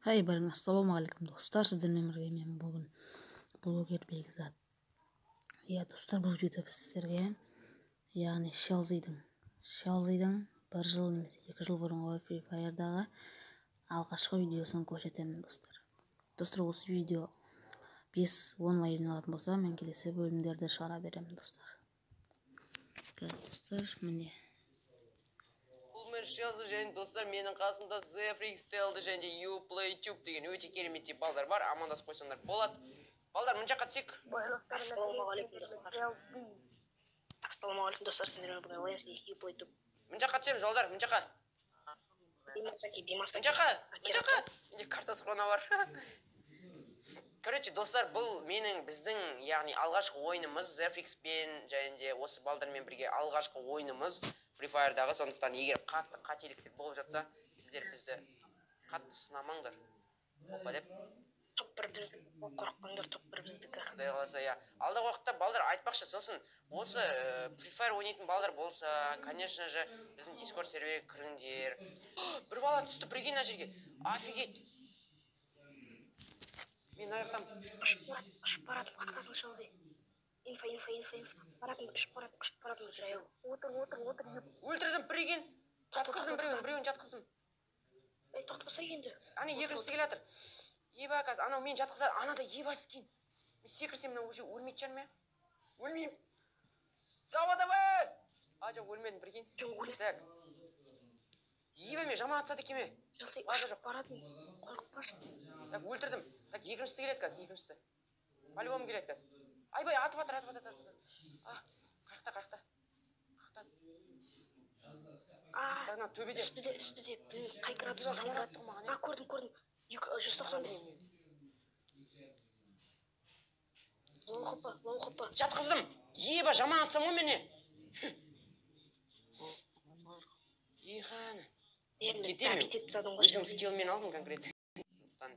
Ассалаумағалейкум достар, сіздермен бірге мен бүгін блогер Бекзат. Достар, бұл видеода біз сіздерге яғни Шелзидің 1 жыл немесе 2 жыл бұрынғы Free Fire'дағы алғашқы видеосын көрсетемін достар. Достар, осы видео 5 онлайн алатын болса, мен келесі бөлімдерді шығара беремін достар. Достар, міне. Шелзі және достар, менің қасымда ZFreakStyle және YouPlayTube деген өте керемет балдар бар. Амандасып қойсаңдар болады. Балдар, мына жаққа түсейік. Ассалаумағалейкум достар, сіздермен бірге ойнайық YouPlayTube. Мына жаққа түсеміз, балдар, мына жаққа. Мына жаққа. Менде карта сұрана бар. Короче, достар, бұл біздің, яғни алғашқы ойынымыз ZFreakSpен және де осы балдармен бірге алғашқы ойынымыз Free Fire'дағы. Сондықтан егер қатты қателіктер болып жатса, сіздер бізді қатты сынамаңдар. Опа деп. Топ 1 бізді, қорықпаңдар, топ 1 біздікі. Құдай қаласа, я. Алдағы уақытта балдар айтпақшы, сосын осы Free Fire ойнайтын балдар болса, конечно же, біздің Discord серверге кіріңдер. Бір бала түсті, прикинь, ана жерге. Офигеть. Мен аяқтам. Ұшып баратым, қақасын Шелзи. Инфо. Баратым, ұшып баратым, жаяу. Отыр. Өлтірдім, прикинь. Жатқыздым біреуін жатқыздым. Тоқтаса енді. Ана екіншісі келатыр. Еба, қазір, анау мен жатқызар, анада ебасы кейін. Мен секірсем, мына уже өлмейді жаным, өлмеймін. Сау давай! Жоқ, өлмедім, прикинь. Так. Еба, мен жаман атсады кеме. Ұшып баратым, қорықпашы. Так, өлтірдім. Так, екіншісі келеді қазір, екіншісі. По-любому келеді қазір. Айбай, атып атыр. Қаяқта. Так, төбеде. Үстіде, қай градуста самарат тұрмаған. Көрдім. 195. Лоу-хоппа. Жатқыздым. Еба, жаман атсам ғой мені. Еханы. Кетемін. Өзің скиллмен алдым конкретно.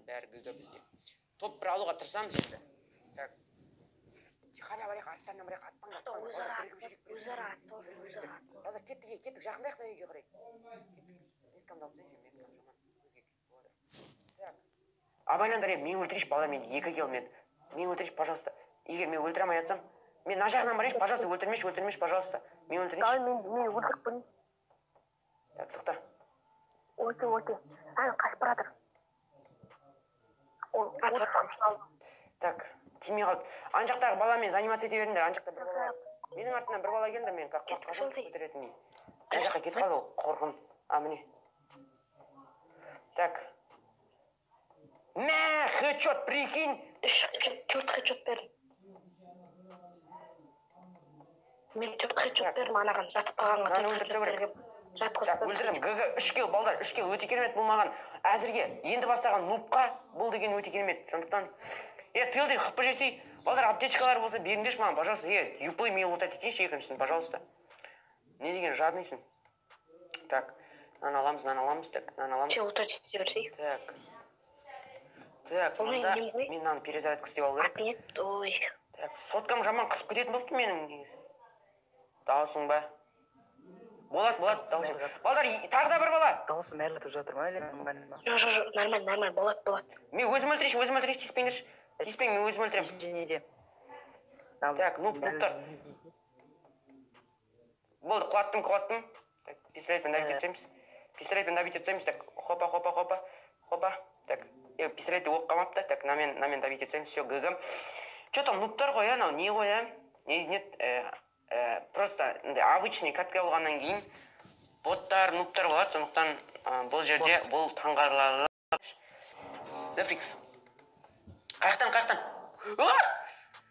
Бәрі гүлді бізде. Топ 1 алуға тырысамыз енді. Так. Тихаля барайық, аттарына барайық, аттан. Өзара атталсын. Балдар, кеттік, жақындайық на үйге қарай. Меткамды алып жаман. Абайландар, мен өлтірейші, балдар, мен 2 километр. Мен өлтірейші, пожалуйста. Егер мен өлтіре алмай жатсам, мен на жағынан барайші, пожалуйста, өлтірмеші, пожалуйста. Мен өлтірейші. Мен өлтіріп көрейін. Так, тоқта. Окей. Қашып баратыр. Так, тимей қалды. Ан жақтағы баламен занимация ете беріңдер, ан жақта бір бала. Менің артынан бір бала келді, мен қақпаққа көтеретіндей. Ан жаққа кетіп қалды ол, қорқын. Міне. Так. Хэдшот, прикинь. 4 хэдшот бердім. Мен 4 хэдшот бердім, анаған жатып қалғанға 4 хэдшот бердім. Так, өлтірдім. 3 килл, балдар, 3 килл өте керемет болмаған. Әзірге, енді бастаған нубқа бұл деген өте керемет. Сондықтан, тылды қыппы жесей, балдар, аптечкалар болса беріңдерші маған, пожалуйста. Юплей мейл ұтат етейші екіншісін, пожалуйста. Не деген жадныйсың? Так, нан аламыз, так, нан аламыз. Че ұтат ете берсей? Так, мында мен наны перезарядка істеп алу керек. Нет, ой. Так, соткам жаман қысып кететін болыпты менің. Даусың ба? Болады, даусың. Балдар, тағы да бір бала. Даусым әлі тұр жатыр ма әлі? Жоқ, нормально, болады. Мен өзім өлтірейші, тиіспеңдерші. Тиіспең, мен өзім өлтірем. Женеде. Так, нұптар. Болды, құлаттым. Пистолетпен давить етсеміз. Так, хопа. Так, пистолетті оқ қамапты. Так, намен давить етсеміз. Все, гігім. Че там, нұптар қой, анау, не қой, Нет, просто обычный катка болғаннан кейін боттар, нуптар болады. Сондықтан бұл жерде бұл таңғарлары. ZFreaks. Қаяқтан.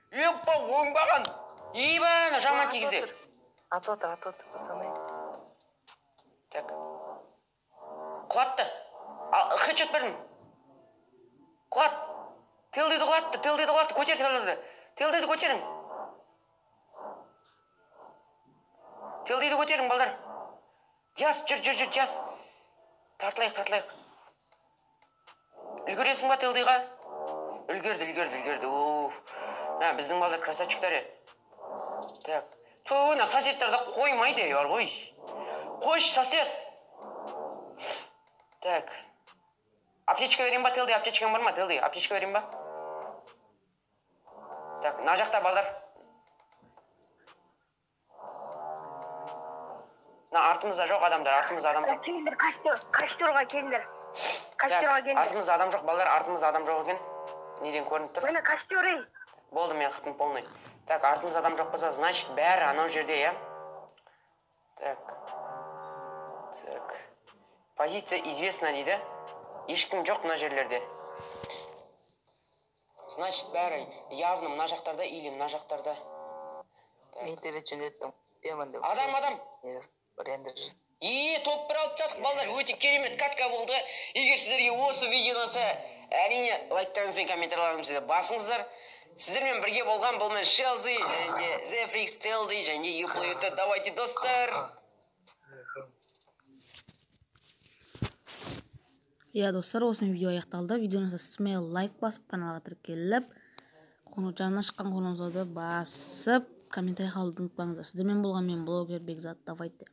Епа, оңбаған. Еба, жаман тигізде. Атып, пацаны. Так. Құлатты. Хэдшот бердім. Құлат. Телдейді құлатты. Көтер телдейді көтерің. Телдейді көтерің, балдар. Жас, жүр, жас. Тартылайық. Үлгересің ба телдейға? Үлгерді. Біздің балдар красавчиктар. Так. Төна, соседтерді қоймайды, бар ғой. Қойш, сосед. Так. Аптечка берейін ба, Телди? Аптечкаң бар ма, Телди? Аптечка берейін ба? Так, мына жақта балдар. Артымызда жоқ адамдар, артымызда адам жоқ. Келіңдер, костерға келіңдер. Костерға келіңдер. Артымызда адам жоқ, балдар, артымызда адам жоқ екен. Неден көрініп тұр? Мені костер, ей. Болды, мен қытым полный. Так, артымызда адам жоқ болса, значит, бәрі анау жерде, я? Так. Позиция известна дейді. Ешкім жоқ мына жерлерде. Значит, бәрі явно мына жақтарда или мына жақтарда. Интернет жөнеттім. Адам. Топ бір алып жатық, балдар, өте керемет катка болды. Егер сіздерге осы видео ұнаса, әрине лайктарыңыз бен комментарийлеріңізді басыңыздар. Сіздермен бірге болған бұл мен Шелзи, және Зефрикс, Телди, және Юплюті. Давайте, достар. Достар, осымен видео аяқталды. Видеоны сізме лайк басып, каналға тіркеліп, жаңа шыққан қоңырауды басып, комментарий қалдырып ұмытпаңыздар. Сіздермен болған мен блогер Бекзат. Давайте.